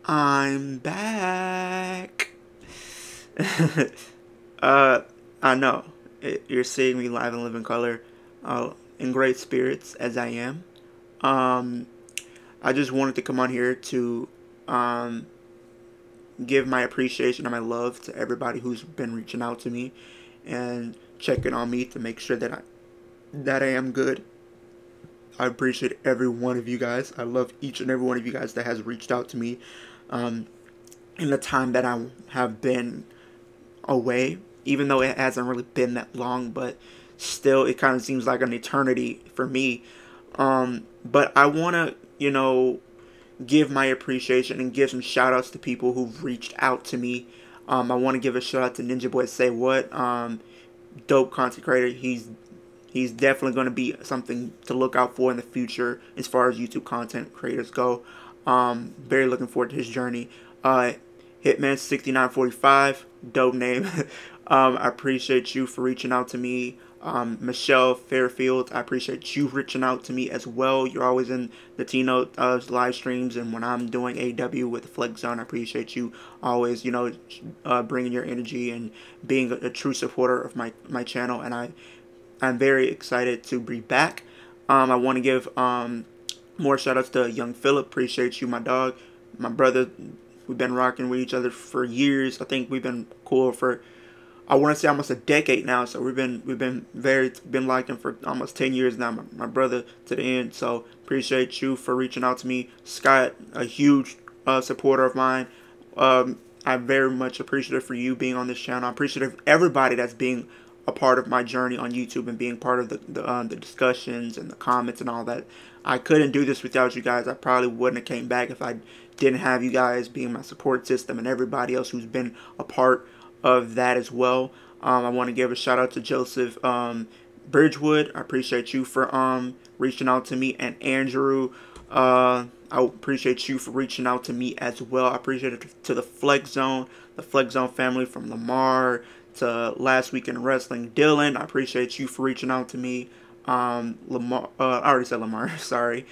I'm back. I know you're seeing me live and live in color, in great spirits as I am. Um, I just wanted to come on here to um, give my appreciation and my love to everybody who's been reaching out to me and checking on me to make sure that I am good. I appreciate every one of you guys. I love each and every one of you guys that has reached out to me um, in the time that I have been away, even though it hasn't really been that long, but still it kind of seems like an eternity for me. But I want to, give my appreciation and give some shout outs to people who've reached out to me. I want to give a shout out to Ninja Boy Say What. Dope content creator. He's definitely going to be something to look out for in the future as far as YouTube content creators go. Very looking forward to his journey. Hitman6945, dope name. I appreciate you for reaching out to me. Michelle Fairfield, I appreciate you reaching out to me as well. You're always in the Tino live streams, and when I'm doing AW with the Flex Zone, I appreciate you always, bringing your energy and being a true supporter of my channel, and I'm very excited to be back. I want to give more shout outs to Young Philip. Appreciate you, my dog, my brother. We've been rocking with each other for years. I think we've been cool for, I want to say, almost a decade now. So we've been liking for almost 10 years now. My brother to the end. So appreciate you for reaching out to me, Scott, a huge supporter of mine. I'm very much appreciative for you being on this channel. I'm appreciative of everybody that's being a part of my journey on YouTube and being part of the discussions and the comments and all that. I couldn't do this without you guys. I probably wouldn't have came back if I didn't have you guys being my support system and everybody else who's been a part of that as well. I want to give a shout out to Joseph Bridgewood. I appreciate you for reaching out to me, and Andrew. I appreciate you for reaching out to me as well. I appreciate it to the Flex Zone family, from Lamar to Last Week in Wrestling, Dylan. I appreciate you for reaching out to me. Lamar, I already said Lamar. Sorry.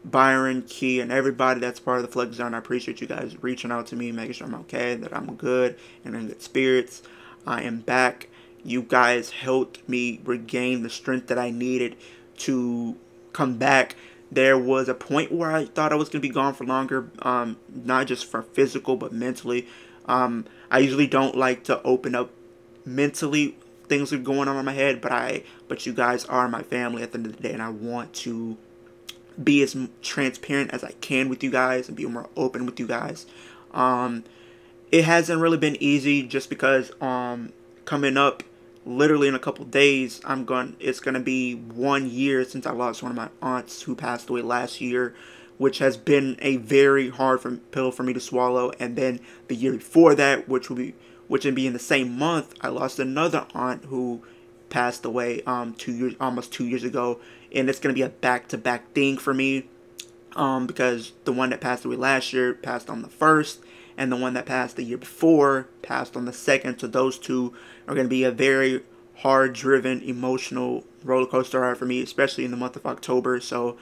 Byron, Key, and everybody that's part of the Flex Zone. I appreciate you guys reaching out to me, making sure I'm okay, that I'm good and in good spirits. I am back. You guys helped me regain the strength that I needed to come back. There was a point where I thought I was going to be gone for longer, not just for physical, but mentally. I usually don't like to open up mentally. Things are going on in my head, but you guys are my family at the end of the day, and I want to be as transparent as I can with you guys and be more open with you guys. It hasn't really been easy, just because coming up literally in a couple days, it's gonna be 1 year since I lost one of my aunts who passed away last year, which has been a very hard pill for me to swallow. And then the year before that, which would be in the same month, I lost another aunt who passed away almost 2 years ago, and it's gonna be a back-to-back thing for me, because the one that passed away last year passed on the 1st, and the one that passed the year before passed on the 2nd. So those two are going to be a very hard-driven, emotional roller coaster ride for me, especially in the month of October. So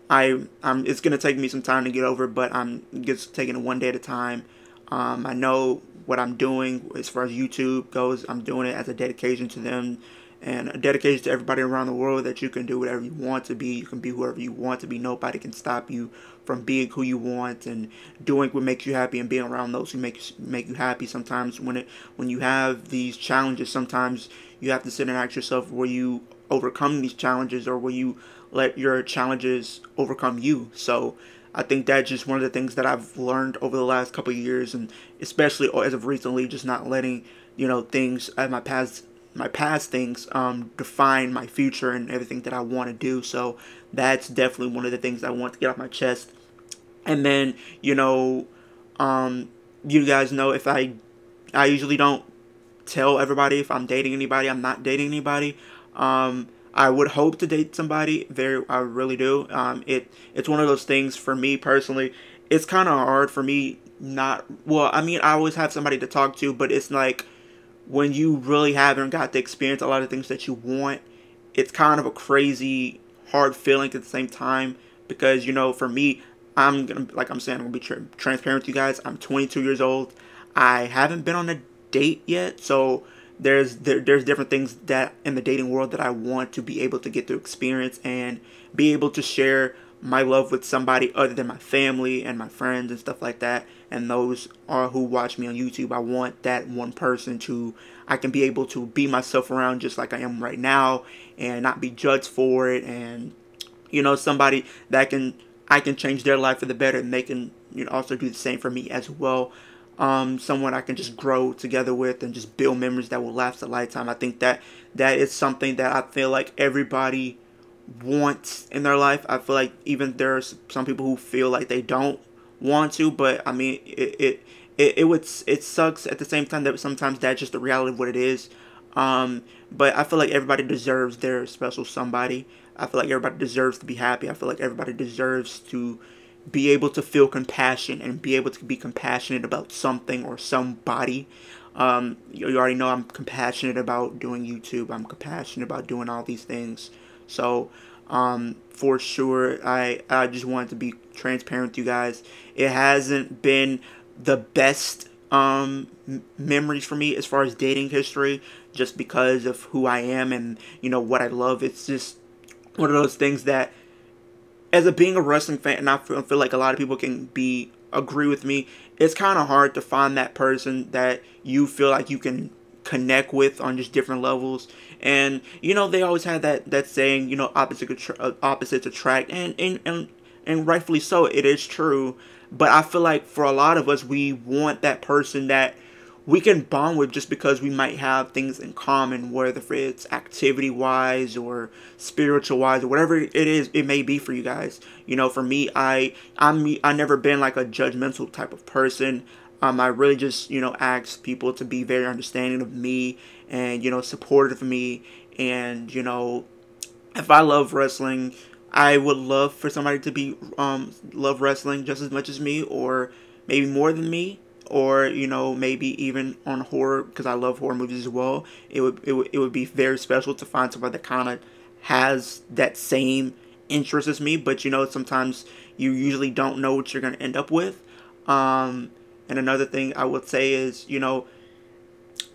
it's going to take me some time to get over, but I'm just taking it one day at a time. I know what I'm doing as far as YouTube goes. I'm doing it as a dedication to them, and a dedication to everybody around the world, that you can do whatever you want to be. You can be whoever you want to be. Nobody can stop you from being who you want and doing what makes you happy and being around those who make you happy. Sometimes when you have these challenges, sometimes you have to sit and ask yourself, will you overcome these challenges, or will you let your challenges overcome you? So I think that's just one of the things that I've learned over the last couple of years, and especially as of recently, just not letting things at my past things define my future and everything that I want to do. So that's definitely one of the things I want to get off my chest. And then you guys know, if I usually don't tell everybody if I'm dating anybody. I'm not dating anybody. I would hope to date somebody. I really do. It's one of those things for me personally. It's kind of hard for me not. Well, I mean, I always have somebody to talk to, but it's like, when you really haven't got to experience a lot of things that you want, it's kind of a crazy, hard feeling at the same time. Because, for me, I'm gonna, like I'm saying, I'm gonna be transparent with you guys. I'm 22 years old. I haven't been on a date yet, so there's different things that in the dating world that I want to be able to get to experience and be able to share my love with somebody other than my family and my friends and stuff like that, and those are who watch me on YouTube. I want that one person to I can be able to be myself around just like I am right now and not be judged for it, and somebody that I can change their life for the better, and they can also do the same for me as well. Someone I can just grow together with and just build memories that will last a lifetime. I think that is something that I feel like everybody wants in their life. I feel like even there's some people who feel like they don't want to, but I mean it sucks at the same time that sometimes that's just the reality of what it is. But I feel like everybody deserves their special somebody. I feel like everybody deserves to be happy. I feel like everybody deserves to be able to feel compassion and be able to be compassionate about something or somebody. You already know I'm compassionate about doing YouTube. I'm compassionate about doing all these things. So, for sure, I just wanted to be transparent with you guys. It hasn't been the best memories for me as far as dating history, just because of who I am and what I love. It's just one of those things that, as being a wrestling fan, and I feel like a lot of people can agree with me, it's kind of hard to find that person that you feel like you can connect with on just different levels. And they always had that saying, opposites attract, and rightfully so, it is true. But I feel like for a lot of us, we want that person that we can bond with just because we might have things in common, whether it's activity wise or spiritual wise or whatever it may be for you guys. For me, I never been like a judgmental type of person. I really just ask people to be very understanding of me and supportive of me. And if I love wrestling, I would love for somebody to be love wrestling just as much as me, or maybe more than me, or maybe even on horror, because I love horror movies as well. It would be very special to find somebody that kind of has that same interest as me. But sometimes you usually don't know what you're going to end up with. And another thing I would say is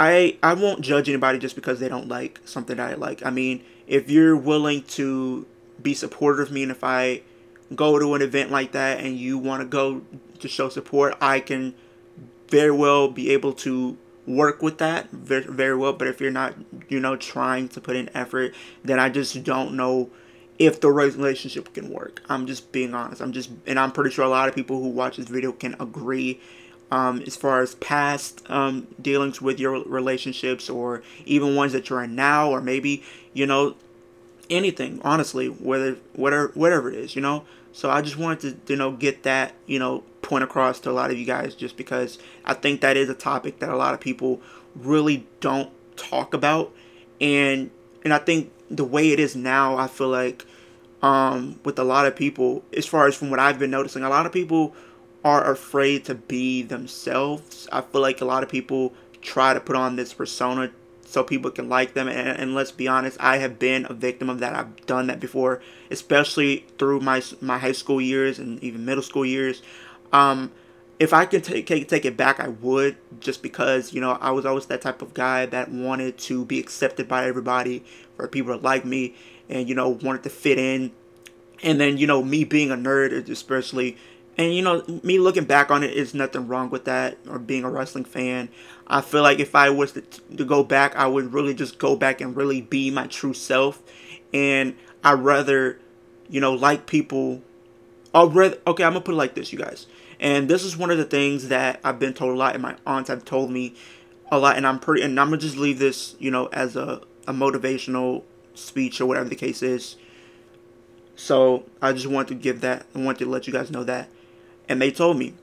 I won't judge anybody just because they don't like something that I like. I mean, if you're willing to be supportive of me, and if I go to an event like that and you want to go to show support, I can very well be able to work with that very, very well. But if you're not trying to put in effort, then I just don't know if the relationship can work. I'm just being honest. And I'm pretty sure a lot of people who watch this video can agree. As far as past dealings with your relationships, or even ones that you're in now, or maybe anything, honestly, whatever it is, So I just wanted to get that point across to a lot of you guys, just because I think that is a topic that a lot of people really don't talk about. And I think the way it is now, I feel like with a lot of people, as far as from what I've been noticing, a lot of people are afraid to be themselves. I feel like a lot of people try to put on this persona so people can like them, and let's be honest, I have been a victim of that. I've done that before, especially through my high school years and even middle school years. If I could take it back, I would, just because I was always that type of guy that wanted to be accepted by everybody, for people to like me, and wanted to fit in. And then me being a nerd, especially. And me looking back on it, is nothing wrong with that, or being a wrestling fan. I feel like if I was to go back, I would really just go back and really be my true self. And I'd rather, like people. Okay, I'm gonna put it like this, you guys. And this is one of the things that I've been told a lot, and my aunts have told me a lot. And I'm gonna just leave this, as a motivational speech or whatever the case is. So I just want to give that. I want to let you guys know that. And they told me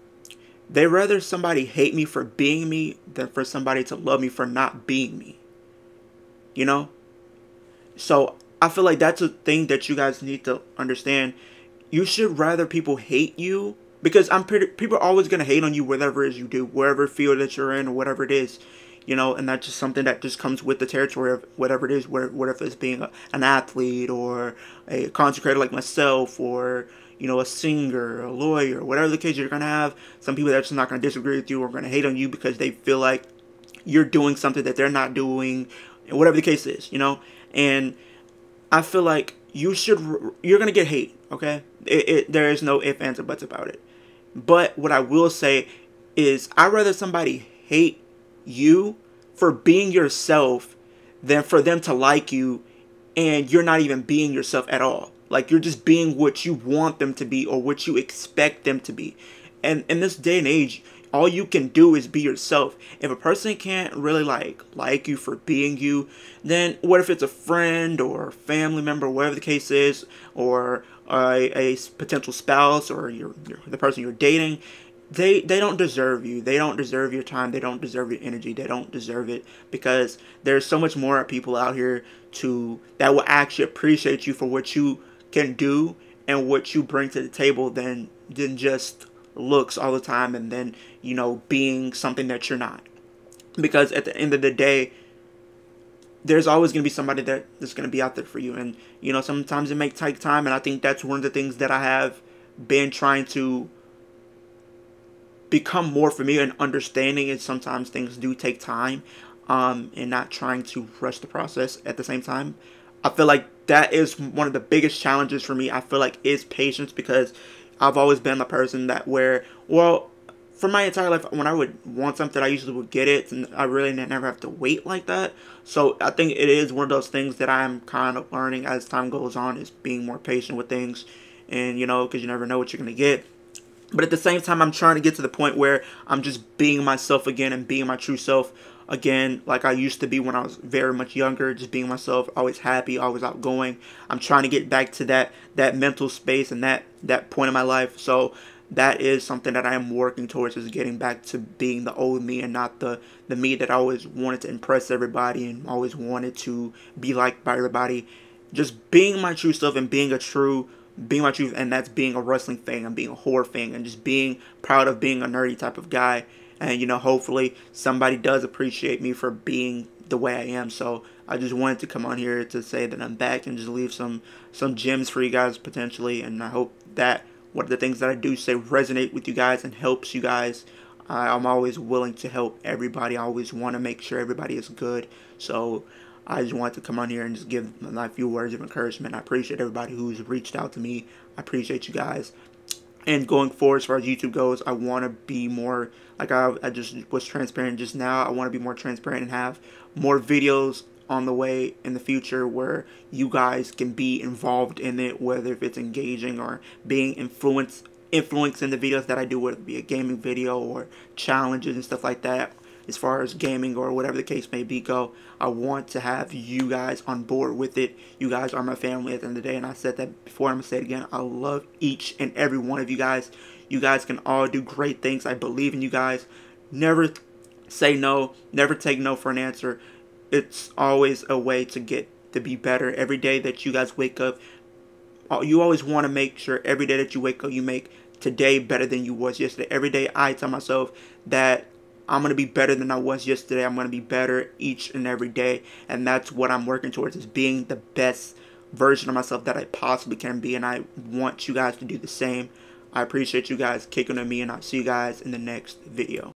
they'd rather somebody hate me for being me than for somebody to love me for not being me. So I feel like that's a thing that you guys need to understand. You should rather people hate you, because people are always gonna hate on you, whatever it is you do, wherever field that you're in, or whatever it is. And that's just something that just comes with the territory of whatever it is, whatever it's being an athlete, or a content creator like myself, or you know, a singer, a lawyer, whatever the case. You're going to have some people that's not going to disagree with you or going to hate on you because they feel like you're doing something that they're not doing, whatever the case is, you know. And I feel like you're going to get hate, okay? There is no ifs, ands, or buts about it. But what I will say is I'd rather somebody hate you for being yourself than for them to like you and you're not even being yourself at all. Like, you're just being what you want them to be or what you expect them to be. And in this day and age, all you can do is be yourself. If a person can't really like you for being you, then what if it's a friend or family member, whatever the case is, or a potential spouse or the person you're dating? They don't deserve you. They don't deserve your time. They don't deserve your energy. They don't deserve it, because there's so much more people out here that will actually appreciate you for what you can do and what you bring to the table than just looks all the time, and then, you know, being something that you're not. Because at the end of the day, there's always going to be somebody that's going to be out there for you. And, you know, sometimes it may take time, and I think that's one of the things that I have been trying to become more familiar and understanding is sometimes things do take time, and not trying to rush the process at the same time. I feel like that is one of the biggest challenges for me. I feel like is patience, because I've always been the person that for my entire life, when I would want something, I usually would get it, and I really never have to wait like that. So I think it is one of those things that I'm kind of learning as time goes on, is being more patient with things, and, you know, because you never know what you're going to get. But at the same time, I'm trying to get to the point where I'm just being myself again and being my true self again, like I used to be when I was very much younger, just being myself, always happy, always outgoing. I'm trying to get back to that mental space and that point in my life. So that is something that I am working towards, is getting back to being the old me and not the me that I always wanted to impress everybody and always wanted to be liked by everybody. Just being my true self and being my truth, and that's being a wrestling fan and being a horror fan and just being proud of being a nerdy type of guy. And, you know, hopefully somebody does appreciate me for being the way I am. So I just wanted to come on here to say that I'm back and just leave some gems for you guys potentially. And I hope that what the things that I do say resonate with you guys and helps you guys. I'm always willing to help everybody. I always want to make sure everybody is good. So I just wanted to come on here and just give my few words of encouragement. I appreciate everybody who's reached out to me. I appreciate you guys. And going forward, as far as YouTube goes, I want to be more, like I just was transparent just now, I want to be more transparent and have more videos on the way in the future where you guys can be involved in it, whether if it's engaging or being influencing the videos that I do, whether it be a gaming video or challenges and stuff like that. As far as gaming or whatever the case may be go, I want to have you guys on board with it. You guys are my family at the end of the day, and I said that before, I'm going to say it again. I love each and every one of you guys. You guys can all do great things. I believe in you guys. Never say no. Never take no for an answer. It's always a way to get to be better. Every day that you guys wake up, you always want to make sure every day that you wake up, you make today better than you was yesterday. Every day I tell myself that I'm going to be better than I was yesterday. I'm going to be better each and every day. And that's what I'm working towards, is being the best version of myself that I possibly can be. And I want you guys to do the same. I appreciate you guys kicking on me, and I'll see you guys in the next video.